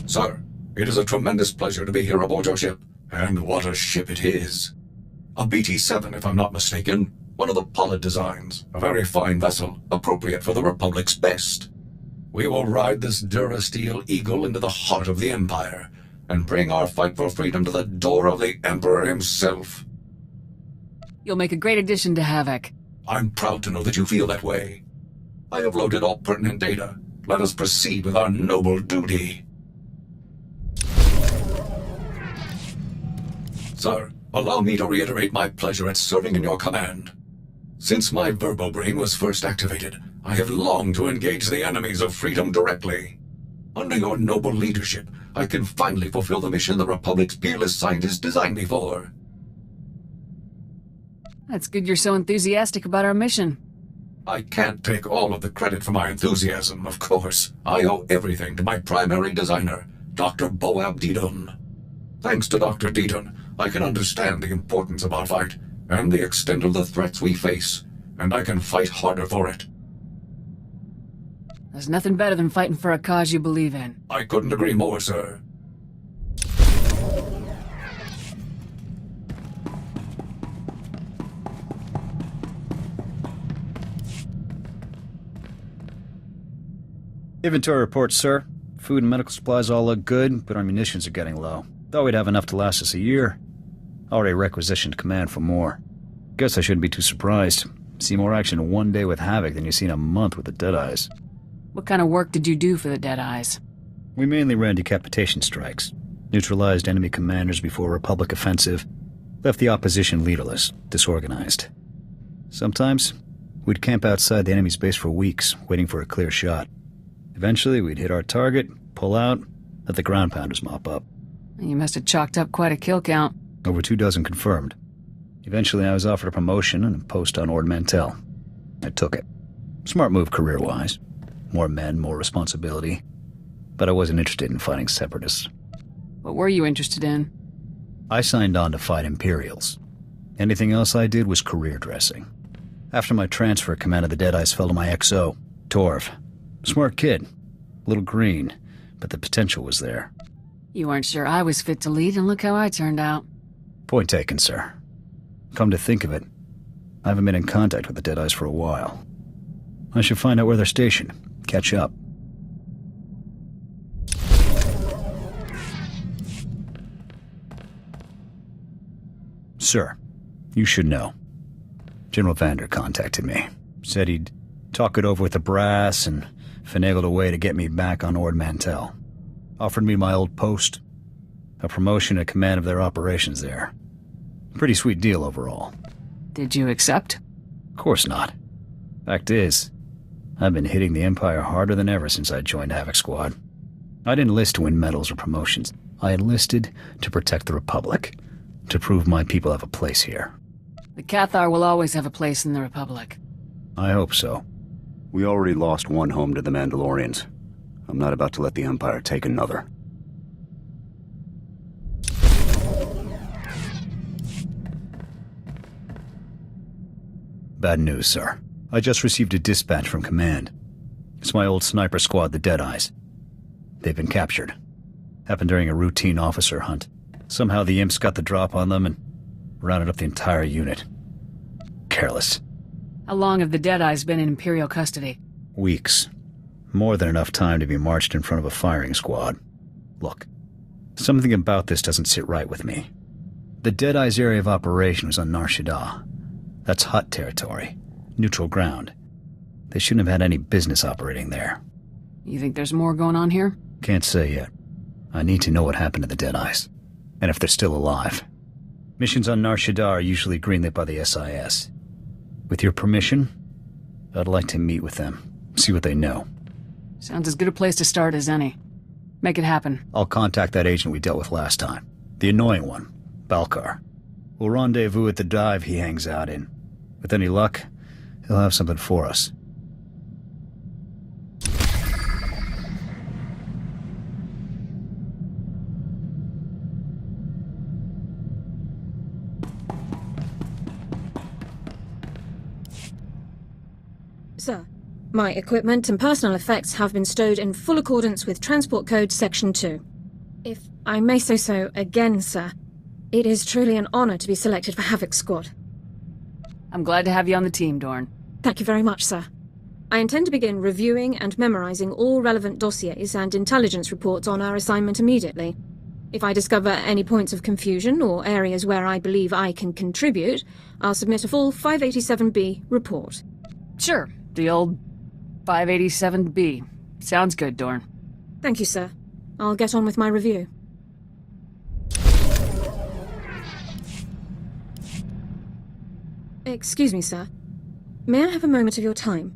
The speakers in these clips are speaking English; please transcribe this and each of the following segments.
Sir, it is a tremendous pleasure to be here aboard your ship. And what a ship it is. A BT-7, if I'm not mistaken. One of the Pollard designs. A very fine vessel, appropriate for the Republic's best. We will ride this Durasteel Eagle into the heart of the Empire, and bring our fight for freedom to the door of the Emperor himself. You'll make a great addition to Havoc. I'm proud to know that you feel that way. I have loaded all pertinent data. Let us proceed with our noble duty. Sir, allow me to reiterate my pleasure at serving in your command. Since my Verbobrain was first activated, I have longed to engage the enemies of freedom directly. Under your noble leadership, I can finally fulfill the mission the Republic's fearless scientists designed me for. That's good you're so enthusiastic about our mission. I can't take all of the credit for my enthusiasm, of course. I owe everything to my primary designer, Dr. Boab Deedon. Thanks to Dr. Deedon, I can understand the importance of our fight, and the extent of the threats we face, and I can fight harder for it. There's nothing better than fighting for a cause you believe in. I couldn't agree more, sir. Inventory report, sir. Food and medical supplies all look good, but our munitions are getting low. Thought we'd have enough to last us a year. Already requisitioned command for more. Guess I shouldn't be too surprised. See more action in one day with Havoc than you see in a month with the Deadeyes. What kind of work did you do for the Deadeyes? We mainly ran decapitation strikes. Neutralized enemy commanders before a Republic offensive. Left the opposition leaderless, disorganized. Sometimes, we'd camp outside the enemy's base for weeks, waiting for a clear shot. Eventually, we'd hit our target, pull out, let the ground pounders mop up. You must have chalked up quite a kill count. Over 24 confirmed. Eventually, I was offered a promotion and a post on Ord Mantell. I took it. Smart move career-wise. More men, more responsibility. But I wasn't interested in fighting separatists. What were you interested in? I signed on to fight Imperials. Anything else I did was career dressing. After my transfer, command of the Deadeyes fell to my XO, Torv. Smart kid. A little green, but the potential was there. You weren't sure I was fit to lead, and look how I turned out. Point taken, sir. Come to think of it, I haven't been in contact with the Deadeyes for a while. I should find out where they're stationed. Catch up. Sir, you should know. General Vander contacted me. Said he'd talk it over with the brass and finagled a way to get me back on Ord Mantell. Offered me my old post, a promotion and command of their operations there. Pretty sweet deal overall. Did you accept? Of course not. Fact is, I've been hitting the Empire harder than ever since I joined Havoc Squad. I didn't enlist to win medals or promotions. I enlisted to protect the Republic, to prove my people have a place here. The Cathar will always have a place in the Republic. I hope so. We already lost one home to the Mandalorians. I'm not about to let the Empire take another. Bad news, sir. I just received a dispatch from Command. It's my old sniper squad, the Deadeyes. They've been captured. Happened during a routine officer hunt. Somehow the imps got the drop on them and rounded up the entire unit. Careless. How long have the Deadeyes been in Imperial custody? Weeks. More than enough time to be marched in front of a firing squad. Look, something about this doesn't sit right with me. The Deadeyes' area of operation was on Nar Shaddaa. That's Hutt territory. Neutral ground. They shouldn't have had any business operating there. You think there's more going on here? Can't say yet. I need to know what happened to the Deadeyes. And if they're still alive. Missions on Nar Shaddaa are usually greenlit by the SIS. With your permission, I'd like to meet with them. See what they know. Sounds as good a place to start as any. Make it happen. I'll contact that agent we dealt with last time. The annoying one, Balkar. We'll rendezvous at the dive he hangs out in. With any luck, he'll have something for us. Sir, my equipment and personal effects have been stowed in full accordance with Transport Code Section 2. If I may say so again, sir, it is truly an honor to be selected for Havoc Squad. I'm glad to have you on the team, Dorn. Thank you very much, sir. I intend to begin reviewing and memorizing all relevant dossiers and intelligence reports on our assignment immediately. If I discover any points of confusion or areas where I believe I can contribute, I'll submit a full 587B report. Sure, the old 587B. Sounds good, Dorn. Thank you, sir. I'll get on with my review. Excuse me, sir. May I have a moment of your time?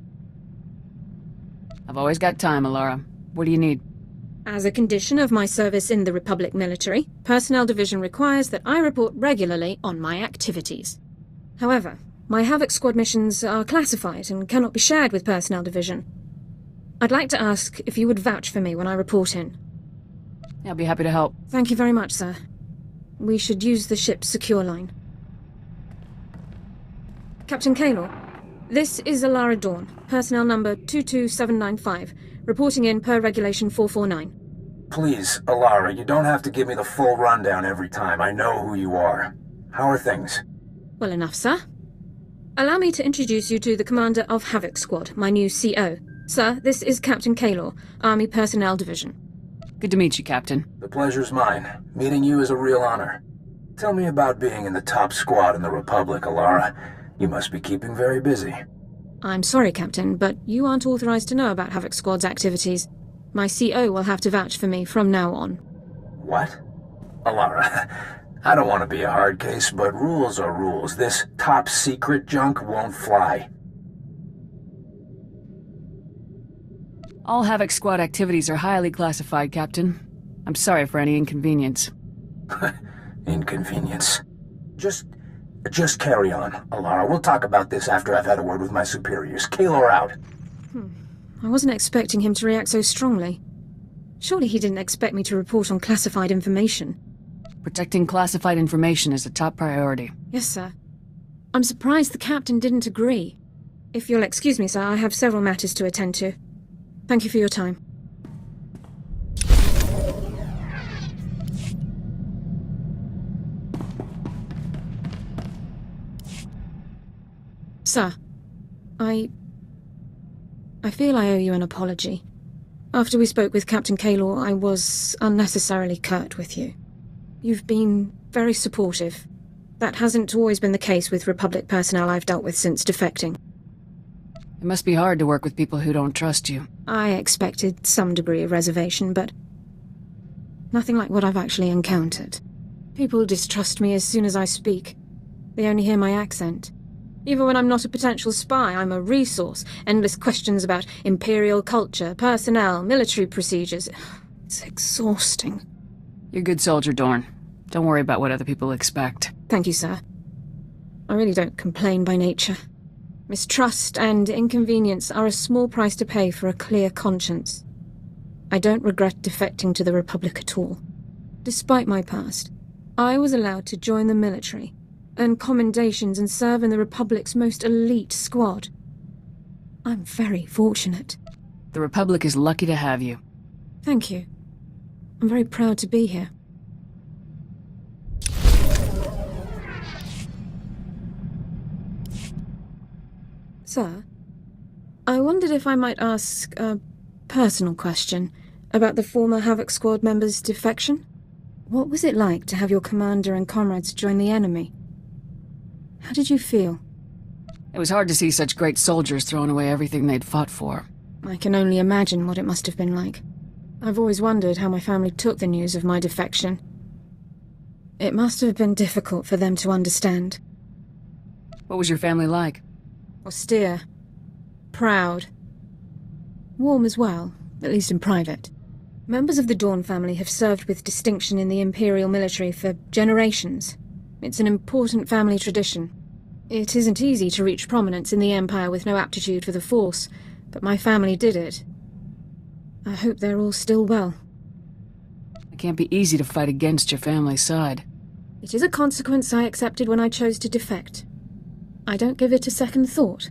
I've always got time, Alara. What do you need? As a condition of my service in the Republic military, Personnel Division requires that I report regularly on my activities. However, my Havoc Squad missions are classified and cannot be shared with Personnel Division. I'd like to ask if you would vouch for me when I report in. I'll be happy to help. Thank you very much, sir. We should use the ship's secure line. Captain Kaylor, this is Alara Dorn, personnel number 22795, reporting in per Regulation 449. Please, Alara, you don't have to give me the full rundown every time. I know who you are. How are things? Well enough, sir. Allow me to introduce you to the commander of Havoc Squad, my new CO. Sir, this is Captain Kaylor, Army Personnel Division. Good to meet you, Captain. The pleasure's mine. Meeting you is a real honor. Tell me about being in the top squad in the Republic, Alara. You must be keeping very busy. I'm sorry, Captain, but you aren't authorized to know about Havoc Squad's activities. My CO will have to vouch for me from now on. What? Alara, I don't want to be a hard case, but rules are rules. This top secret junk won't fly. All Havoc Squad activities are highly classified, Captain. I'm sorry for any inconvenience. Inconvenience. Just carry on, Alara. We'll talk about this after I've had a word with my superiors. Kaylor out. I wasn't expecting him to react so strongly. Surely he didn't expect me to report on classified information. Protecting classified information is a top priority. Yes, sir. I'm surprised the captain didn't agree. If you'll excuse me, sir, I have several matters to attend to. Thank you for your time. Sir, I feel I owe you an apology. After we spoke with Captain Kaylor, I was unnecessarily curt with you. You've been very supportive. That hasn't always been the case with Republic personnel I've dealt with since defecting. It must be hard to work with people who don't trust you. I expected some degree of reservation, but nothing like what I've actually encountered. People distrust me as soon as I speak. They only hear my accent. Even when I'm not a potential spy, I'm a resource. Endless questions about Imperial culture, personnel, military procedures. It's exhausting. You're a good soldier, Dorn. Don't worry about what other people expect. Thank you, sir. I really don't complain by nature. Mistrust and inconvenience are a small price to pay for a clear conscience. I don't regret defecting to the Republic at all. Despite my past, I was allowed to join the military, earn commendations and serve in the Republic's most elite squad. I'm very fortunate. The Republic is lucky to have you. Thank you. I'm very proud to be here. Sir, I wondered if I might ask a personal question about the former Havoc Squad member's defection. What was it like to have your commander and comrades join the enemy? How did you feel? It was hard to see such great soldiers throwing away everything they'd fought for. I can only imagine what it must have been like. I've always wondered how my family took the news of my defection. It must have been difficult for them to understand. What was your family like? Austere. Proud. Warm as well, at least in private. Members of the Dorn family have served with distinction in the Imperial military for generations. It's an important family tradition. It isn't easy to reach prominence in the Empire with no aptitude for the Force, but my family did it. I hope they're all still well. It can't be easy to fight against your family's side. It is a consequence I accepted when I chose to defect. I don't give it a second thought.